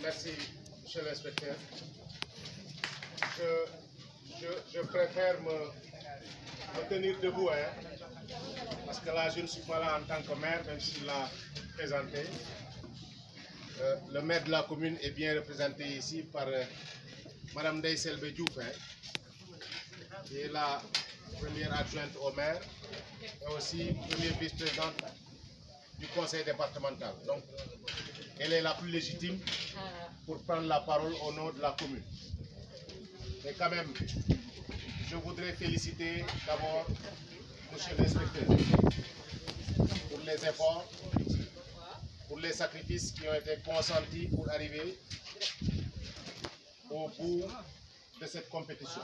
Merci, monsieur l'inspecteur. Je préfère me tenir debout, hein, parce que là, je ne suis pas là en tant que maire, même s'il l'a présenté. Le maire de la commune est bien représenté ici par Mme Ndeye Selbé Diouf, qui est la première adjointe au maire et aussi première vice-présidente du conseil départemental. Donc, elle est la plus légitime pour prendre la parole au nom de la commune. Mais quand même, je voudrais féliciter d'abord monsieur l'inspecteur pour les efforts, pour les sacrifices qui ont été consentis pour arriver au bout de cette compétition.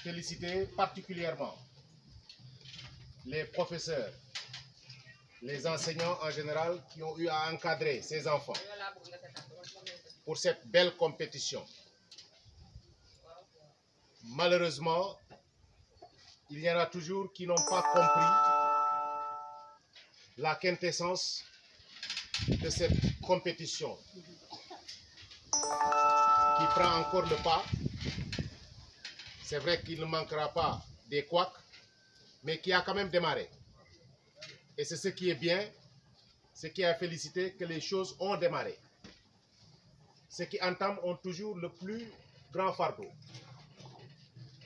Féliciter particulièrement les professeurs, les enseignants en général qui ont eu à encadrer ces enfants pour cette belle compétition. Malheureusement, il y en a toujours qui n'ont pas compris la quintessence de cette compétition qui prend encore le pas. C'est vrai qu'il ne manquera pas des couacs, mais qui a quand même démarré. Et c'est ce qui est bien, ce qui est à féliciter, que les choses ont démarré. Ceux qui entament ont toujours le plus grand fardeau.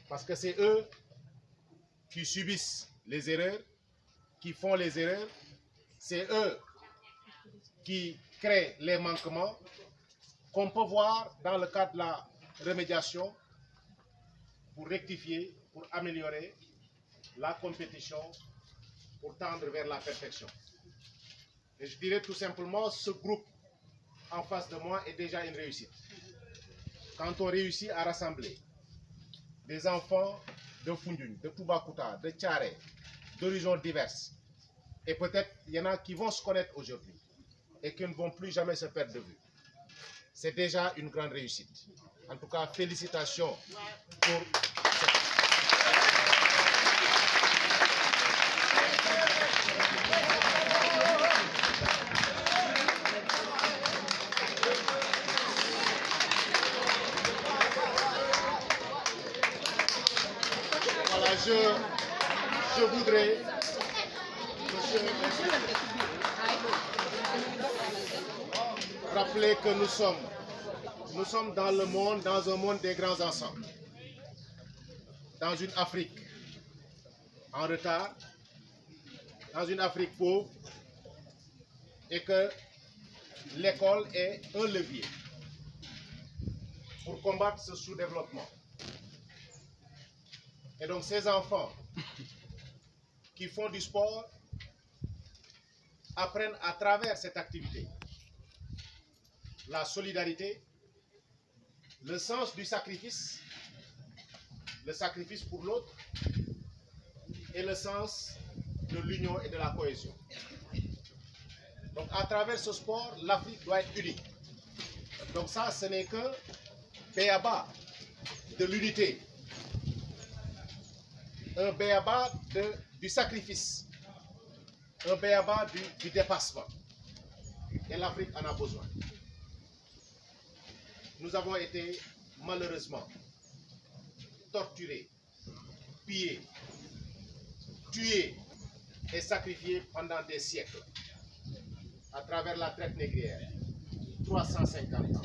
Parce que c'est eux qui subissent les erreurs, qui font les erreurs. C'est eux qui créent les manquements qu'on peut voir dans le cadre de la remédiation pour rectifier, pour améliorer la compétition, pour tendre vers la perfection. Et je dirais tout simplement, ce groupe en face de moi est déjà une réussite. Quand on réussit à rassembler des enfants de Foundiougne, de Toubacouta, de Thiaré, d'horizons diverses, et peut-être il y en a qui vont se connaître aujourd'hui et qui ne vont plus jamais se perdre de vue. C'est déjà une grande réussite. En tout cas, félicitations pour voilà, je voudrais, monsieur, rappeler que nous sommes dans le monde, dans un monde des grands ensembles, dans une Afrique en retard, dans une Afrique pauvre, et que l'école est un levier pour combattre ce sous-développement. Et donc ces enfants qui font du sport apprennent à travers cette activité la solidarité, le sens du sacrifice, le sacrifice pour l'autre, et le sens de l'union et de la cohésion. Donc à travers ce sport, l'Afrique doit être unie. Donc ça, ce n'est que béaba de l'unité, un béaba du sacrifice, un béaba du dépassement. Et l'Afrique en a besoin. Nous avons été malheureusement torturés, pillés, tués et sacrifiés pendant des siècles à travers la traite négrière, 350 ans,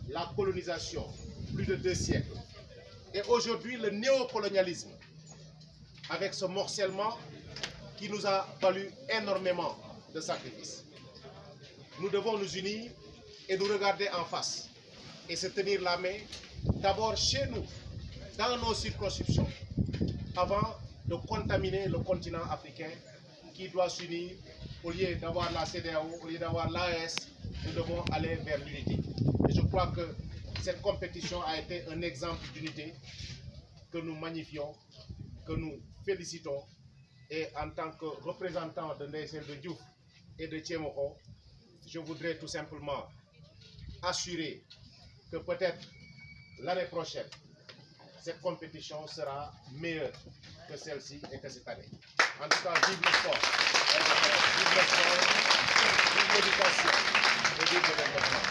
la colonisation, plus de 2 siècles, et aujourd'hui le néocolonialisme avec ce morcellement qui nous a valu énormément de sacrifices. Nous devons nous unir et nous regarder en face et se tenir la main, d'abord chez nous, dans nos circonscriptions, avant de contaminer le continent africain qui doit s'unir. Au lieu d'avoir la CEDEAO, au lieu d'avoir l'AES, nous devons aller vers l'unité. Et je crois que cette compétition a été un exemple d'unité que nous magnifions, que nous félicitons. Et en tant que représentant de Ndeye Selbé Diouf et de Thiemokho, je voudrais tout simplement assurer que peut-être l'année prochaine, cette compétition sera meilleure que celle-ci et que cette année. En tout cas, vive le sport, vive l'éducation, et de développement.